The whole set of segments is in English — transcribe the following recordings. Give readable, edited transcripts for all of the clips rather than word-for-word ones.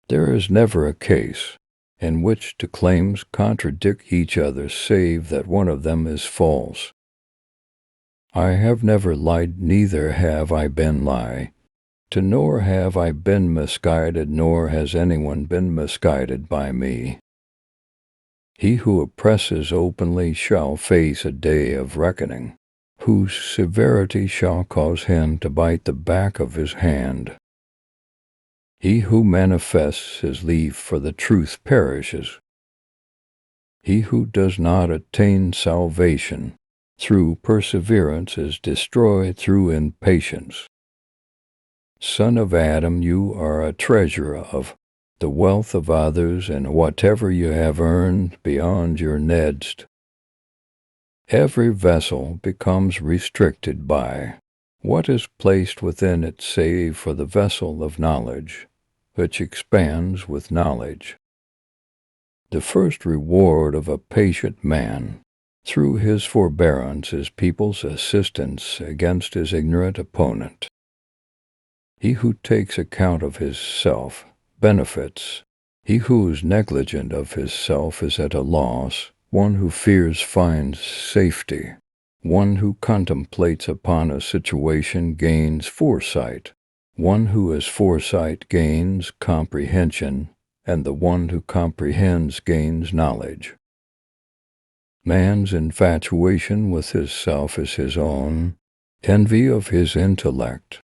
There is never a case in which two claims contradict each other save that one of them is false. I have never lied, neither have I been lie, nor have I been misguided, nor has anyone been misguided by me. He who oppresses openly shall face a day of reckoning, whose severity shall cause him to bite the back of his hand. He who manifests his leave for the truth perishes. He who does not attain salvation through perseverance is destroyed through impatience. Son of Adam, you are a treasurer of the wealth of others, and whatever you have earned beyond your nest. Every vessel becomes restricted by what is placed within it, save for the vessel of knowledge, which expands with knowledge. The first reward of a patient man, through his forbearance, is people's assistance against his ignorant opponent. He who takes account of his self benefits. He who is negligent of his self is at a loss. One who fears finds safety. One who contemplates upon a situation gains foresight. One who has foresight gains comprehension, and the one who comprehends gains knowledge. Man's infatuation with his self is his own envy of his intellect.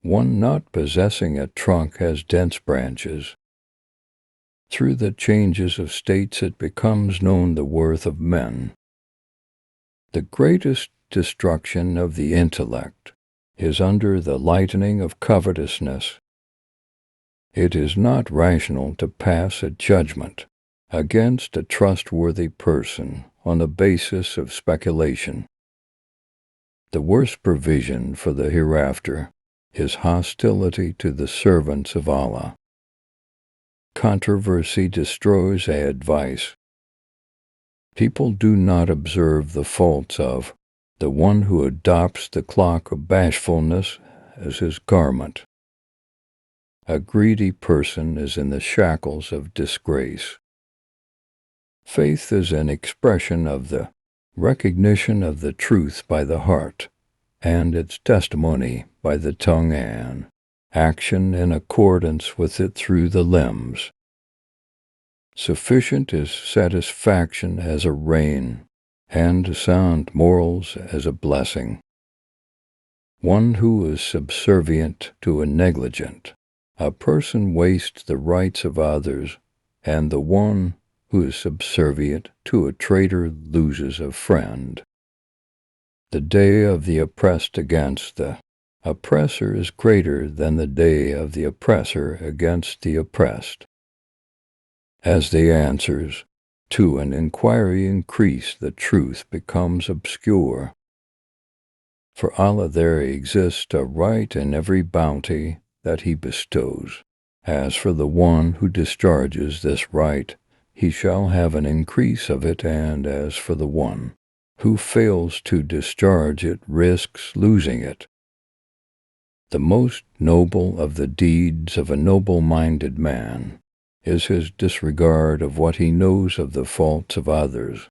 One not possessing a trunk has dense branches. Through the changes of states it becomes known the worth of men. The greatest destruction of the intellect is under the lightening of covetousness. It is not rational to pass a judgment against a trustworthy person on the basis of speculation. The worst provision for the hereafter is hostility to the servants of Allah. Controversy destroys advice. People do not observe the faults of the one who adopts the cloak of bashfulness as his garment. A greedy person is in the shackles of disgrace. Faith is an expression of the recognition of the truth by the heart, and its testimony by the tongue, and action in accordance with it through the limbs. Sufficient is satisfaction as a rain, and sound morals as a blessing. One who is subservient to a negligent, a person wastes the rights of others, and the one who is subservient to a traitor loses a friend. The day of the oppressed against the oppressor is greater than the day of the oppressor against the oppressed. As the answers to an inquiry increase, the truth becomes obscure. For Allah there exists a right in every bounty that He bestows. As for the one who discharges this right, he shall have an increase of it, and as for the one who fails to discharge it, risks losing it. The most noble of the deeds of a noble-minded man is his disregard of what he knows of the faults of others.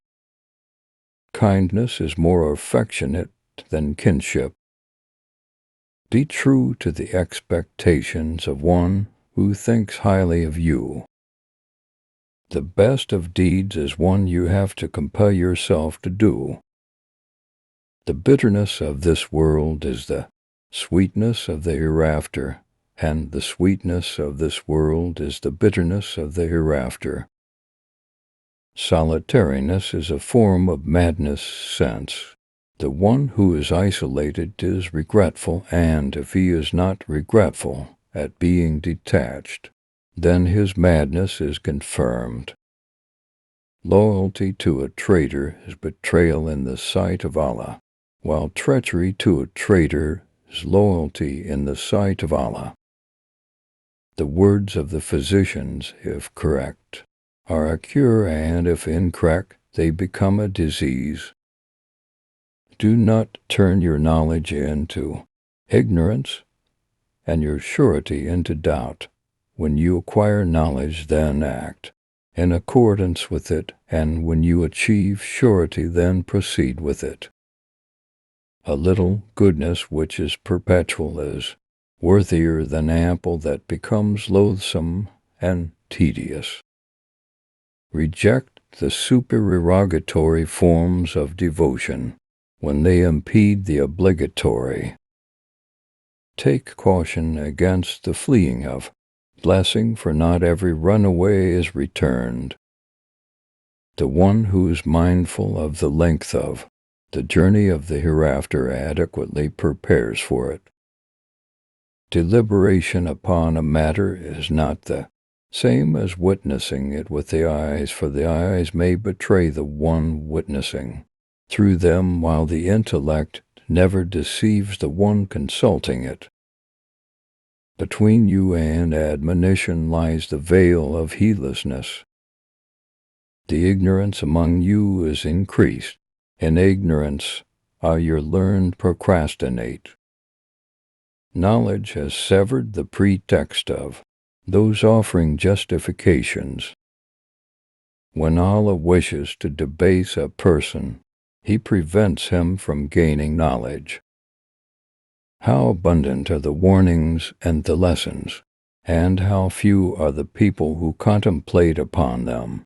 Kindness is more affectionate than kinship. Be true to the expectations of one who thinks highly of you. The best of deeds is one you have to compel yourself to do. The bitterness of this world is the sweetness of the hereafter, and the sweetness of this world is the bitterness of the hereafter. Solitariness is a form of madness, since the one who is isolated is regretful, and if he is not regretful at being detached, then his madness is confirmed. Loyalty to a traitor is betrayal in the sight of Allah, while treachery to a traitor is loyalty in the sight of Allah. The words of the physicians, if correct, are a cure, and if incorrect, they become a disease. Do not turn your knowledge into ignorance and your surety into doubt. When you acquire knowledge, then act in accordance with it, and when you achieve surety, then proceed with it. A little goodness which is perpetual is worthier than ample that becomes loathsome and tedious. Reject the supererogatory forms of devotion when they impede the obligatory. Take caution against the fleeing of blessing, for not every runaway is returned. The one who is mindful of the length of the journey of the hereafter adequately prepares for it. Deliberation upon a matter is not the same as witnessing it with the eyes, for the eyes may betray the one witnessing through them, while the intellect never deceives the one consulting it. Between you and admonition lies the veil of heedlessness. The ignorance among you is increased. In ignorance your learned procrastinate. Knowledge has severed the pretext of those offering justifications. When Allah wishes to debase a person, He prevents him from gaining knowledge. How abundant are the warnings and the lessons, and how few are the people who contemplate upon them.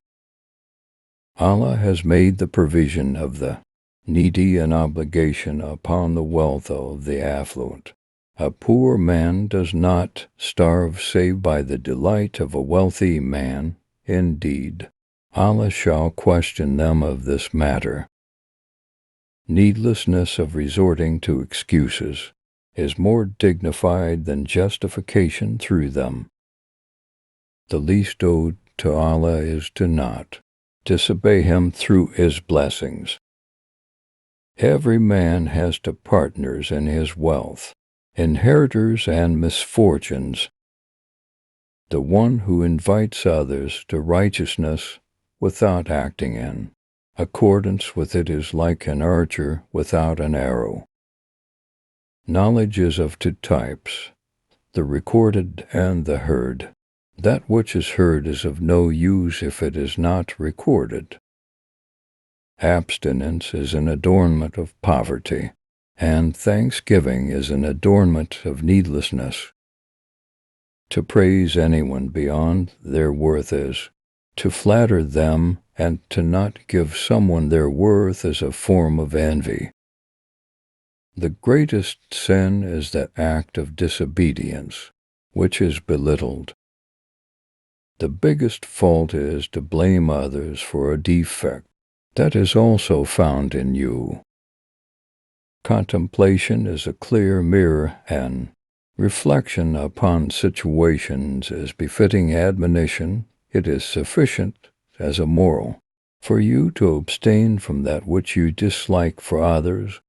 Allah has made the provision of the needy an obligation upon the wealth of the affluent. A poor man does not starve save by the delight of a wealthy man. Indeed, Allah shall question them of this matter. Needlessness of resorting to excuses is more dignified than justification through them. The least owed to Allah is to not disobey Him through His blessings. Every man has two partners in his wealth, inheritors and misfortunes. The one who invites others to righteousness without acting in accordance with it is like an archer without an arrow. Knowledge is of two types, the recorded and the heard. That which is heard is of no use if it is not recorded. Abstinence is an adornment of poverty, and thanksgiving is an adornment of needlessness. To praise anyone beyond their worth is to flatter them, and to not give someone their worth is a form of envy. The greatest sin is that act of disobedience, which is belittled. The biggest fault is to blame others for a defect that is also found in you. Contemplation is a clear mirror, and reflection upon situations is befitting admonition. It is sufficient as a moral for you to abstain from that which you dislike for others,